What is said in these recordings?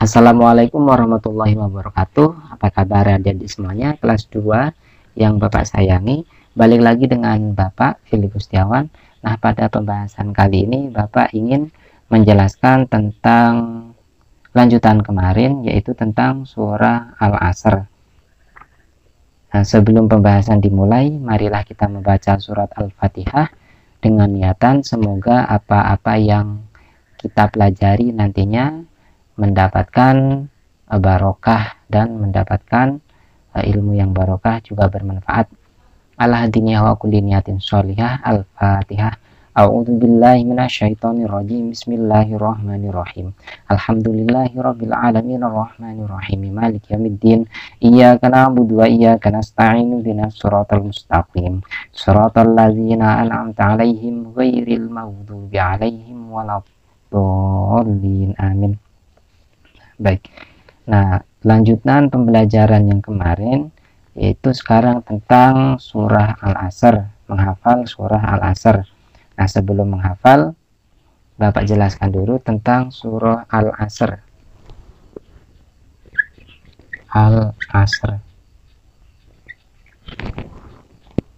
Assalamualaikum warahmatullahi wabarakatuh. Apa kabar adik-adik semuanya? Kelas 2 yang Bapak sayangi. Balik lagi dengan Bapak Philip Gustiawan. Nah, pada pembahasan kali ini Bapak ingin menjelaskan tentang lanjutan kemarin, yaitu tentang surah Al-Asr. Nah, sebelum pembahasan dimulai, marilah kita membaca surat Al-Fatihah dengan niatan semoga apa-apa yang kita pelajari nantinya mendapatkan barokah dan mendapatkan ilmu yang barokah, juga bermanfaat. Ala hadiniya wa kulli niyatin sholihah. Al-Fatihah. A'udzu billahi minasyaitonir rajim. Bismillahirrahmanirrahim. Alhamdulillahirabbil alamin arrahmanir rahim maliki yaumiddin. Iyyaka na'budu wa iyyaka nasta'in ihdinas siratal mustaqim. Shiratal ladzina an'amta 'alaihim ghairil maghdubi 'alaihim waladdallin. Amin. Baik, nah lanjutan pembelajaran yang kemarin yaitu sekarang tentang surah Al-Asr, menghafal surah Al-Asr. Nah, sebelum menghafal, Bapak jelaskan dulu tentang surah Al-Asr. Al-Asr,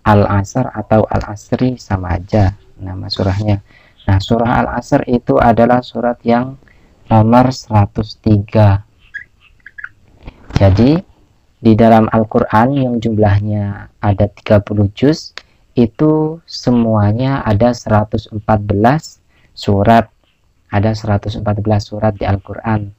Al-Asr atau Al-Asri sama aja nama surahnya. Nah, surah Al-Asr itu adalah surat yang nomor 103. Jadi di dalam Al-Quran yang jumlahnya ada 30 juz, itu semuanya ada 114 surat. Ada 114 surat di Al-Quran.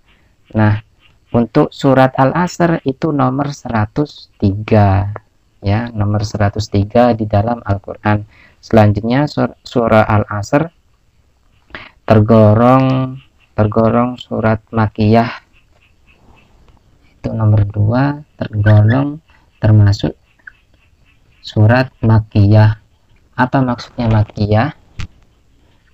Nah, untuk surat Al-Asr itu nomor 103, ya, nomor 103 di dalam Al-Quran. Selanjutnya surah Al-Asr tergolong surat Makkiyah, itu nomor 2, tergolong termasuk surat Makkiyah. Apa maksudnya Makkiyah?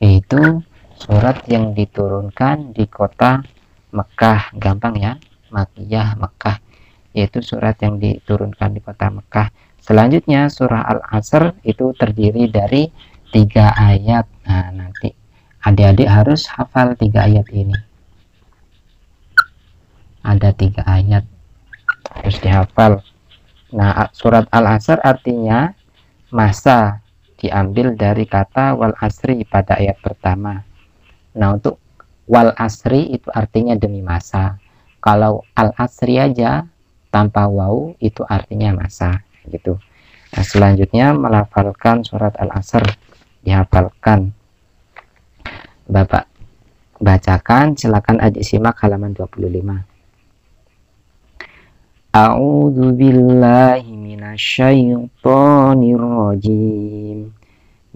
Yaitu surat yang diturunkan di kota Mekah. Gampang ya, Makkiyah, Mekah, yaitu surat yang diturunkan di kota Mekah. Selanjutnya surah Al-Asr itu terdiri dari 3 ayat. Nah, nanti adik-adik harus hafal 3 ayat ini. Ada 3 ayat harus dihafal. Nah, surat Al-Asr artinya masa, diambil dari kata wal asri pada ayat pertama. Nah, untuk wal asri itu artinya demi masa. Kalau al-asri aja tanpa waw itu artinya masa, gitu. Nah, selanjutnya melafalkan surat Al-Asr, dihafalkan. Bapak bacakan, silakan adik simak halaman 25. A'udzu billahi minasyaitonir rajim.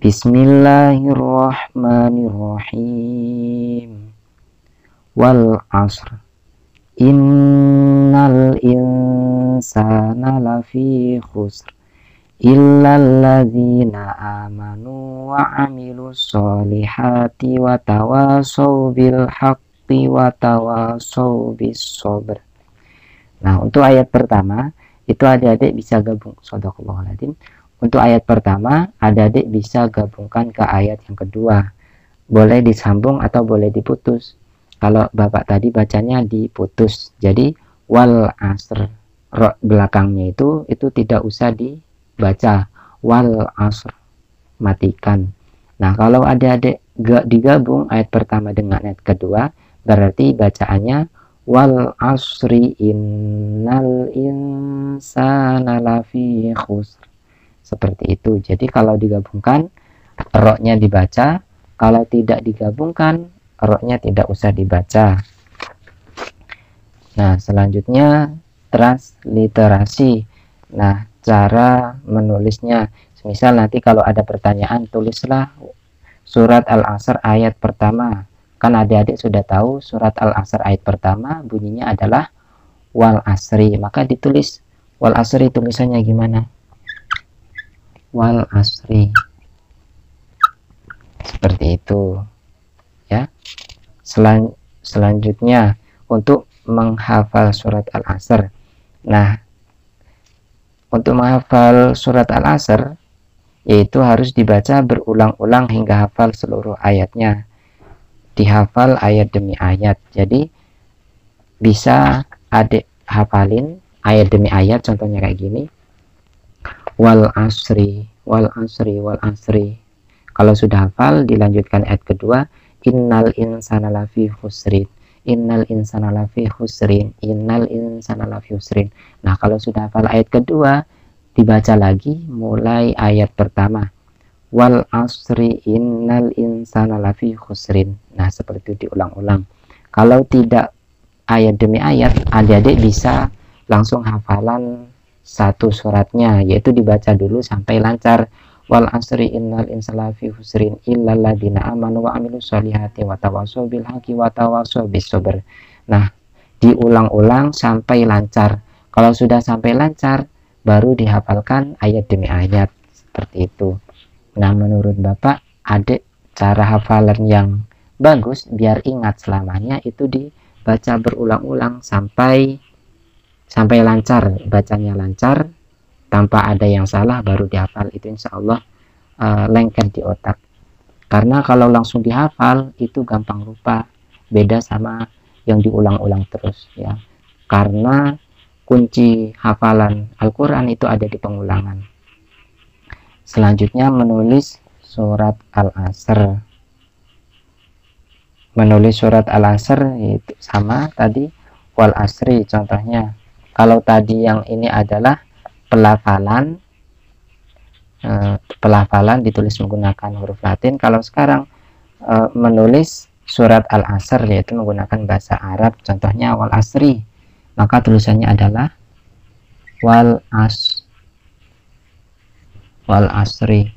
Bismillahirrahmanirrahim. Wal 'asr. Innal insana lafi khusr illal ladzina amanu wa 'amilus sholihati wa tawasaw bil haqqi wa tawasaw bis sabr. Nah, untuk ayat pertama itu adik-adik bisa gabung, shadaqallahul adzim. Untuk ayat pertama adik-adik bisa gabungkan ke ayat yang kedua. Boleh disambung atau boleh diputus. Kalau Bapak tadi bacanya diputus. Jadi wal asr, belakangnya itu tidak usah dibaca. Wal asr, matikan. Nah, kalau adik-adik gak digabung ayat pertama dengan ayat kedua, berarti bacaannya wal asri innal insana lafi khusr. Seperti itu. Jadi kalau digabungkan roknya dibaca, kalau tidak digabungkan roknya tidak usah dibaca. Nah, selanjutnya transliterasi. Nah, cara menulisnya, misal nanti kalau ada pertanyaan, tulislah surat Al-Asr ayat pertama. Kan adik-adik sudah tahu surat Al-Asr ayat pertama bunyinya adalah wal asri, maka ditulis wal asri, tulisannya gimana? Wal asri, seperti itu ya. Selanjutnya untuk menghafal surat Al-Asr. Nah, untuk menghafal surat Al-Asr yaitu harus dibaca berulang-ulang hingga hafal seluruh ayatnya. Dihafal ayat demi ayat. Jadi bisa adik hafalin ayat demi ayat, contohnya kayak gini, wal asri, wal asri, wal asri. Kalau sudah hafal, dilanjutkan ayat kedua, innal insana lafi khusrin, innal insana lafi khusrin, innal insana lafi khusrin. Nah, kalau sudah hafal ayat kedua, dibaca lagi mulai ayat pertama, wal asri innal insana lafi khusrin. Nah, seperti itu diulang-ulang. Kalau tidak ayat demi ayat, adik-adik bisa langsung hafalan satu suratnya, yaitu dibaca dulu sampai lancar, wal asri innal insana lafi khusrin illal ladzina amanu wa amilus solihati wa tawassaw bil haqqi wa tawassaw bis sabr. Nah, diulang-ulang sampai lancar. Kalau sudah sampai lancar, baru dihafalkan ayat demi ayat, seperti itu. Nah, menurut Bapak, adik, cara hafalan yang bagus biar ingat selamanya itu dibaca berulang-ulang sampai lancar, bacanya lancar tanpa ada yang salah, baru dihafal. Itu insya Allah lengket di otak. Karena kalau langsung dihafal itu gampang lupa, beda sama yang diulang-ulang terus ya. Karena kunci hafalan Al-Quran itu ada di pengulangan. Selanjutnya menulis surat Al-Asr. Menulis surat Al-Asr itu sama tadi wal asri contohnya. Kalau tadi yang ini adalah pelafalan, pelafalan ditulis menggunakan huruf Latin. Kalau sekarang menulis surat Al-Asr yaitu menggunakan bahasa Arab, contohnya wal asri, maka tulisannya adalah wal asri,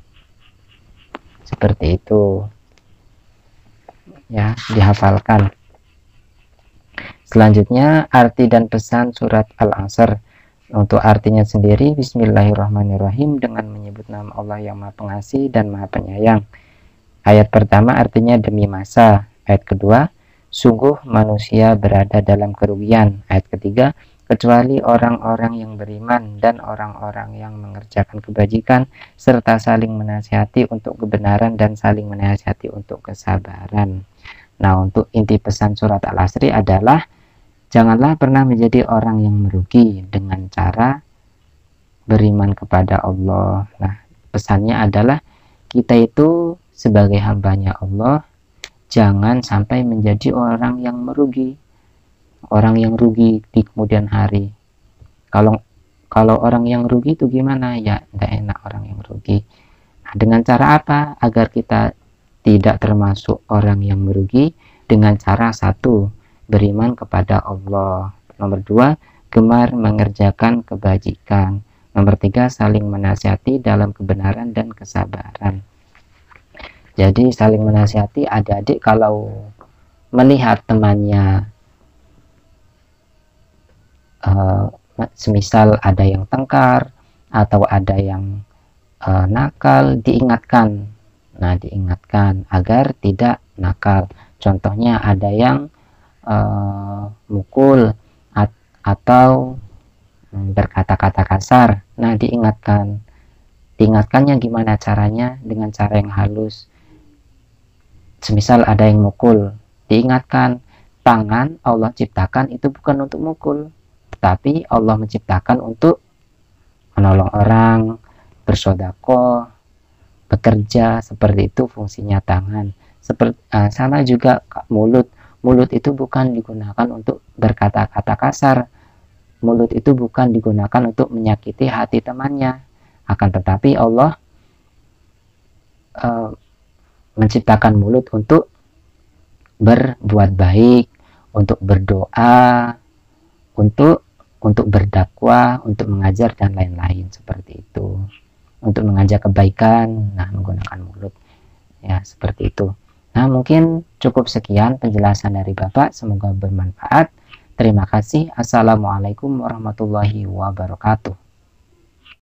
seperti itu ya, dihafalkan. Selanjutnya arti dan pesan surat Al-Asr. Untuk artinya sendiri, bismillahirrahmanirrahim, dengan menyebut nama Allah yang maha pengasih dan maha penyayang. Ayat pertama artinya demi masa. Ayat kedua, sungguh manusia berada dalam kerugian. Ayat ketiga, kecuali orang-orang yang beriman dan orang-orang yang mengerjakan kebajikan serta saling menasihati untuk kebenaran dan saling menasihati untuk kesabaran. Nah, untuk inti pesan surat Al-Asri adalah janganlah pernah menjadi orang yang merugi dengan cara beriman kepada Allah. Nah, pesannya adalah kita itu sebagai hambanya Allah jangan sampai menjadi orang yang merugi, orang yang rugi di kemudian hari. Kalau orang yang rugi itu gimana ya, tidak enak orang yang rugi. Nah, dengan cara apa agar kita tidak termasuk orang yang merugi? Dengan cara satu, beriman kepada Allah. Nomor dua, gemar mengerjakan kebajikan. Nomor tiga, saling menasihati dalam kebenaran dan kesabaran. Jadi saling menasihati, adik-adik kalau melihat temannya semisal ada yang tengkar atau ada yang nakal, diingatkan. Nah, diingatkan agar tidak nakal. Contohnya ada yang mukul atau berkata-kata kasar. Nah, diingatkan. Diingatkannya gimana caranya? Dengan cara yang halus. Semisal ada yang mukul, diingatkan, tangan Allah ciptakan itu bukan untuk mukul, tetapi Allah menciptakan untuk menolong orang, bersedekah, bekerja, seperti itu fungsinya tangan. Sama juga mulut. Mulut itu bukan digunakan untuk berkata-kata kasar. Mulut itu bukan digunakan untuk menyakiti hati temannya. Akan tetapi Allah menciptakan mulut untuk berbuat baik, untuk berdoa, untuk berdakwah, untuk mengajar dan lain-lain, seperti itu. Untuk mengajak kebaikan, nah menggunakan mulut. Ya, seperti itu. Nah, mungkin cukup sekian penjelasan dari Bapak, semoga bermanfaat. Terima kasih. Assalamualaikum warahmatullahi wabarakatuh.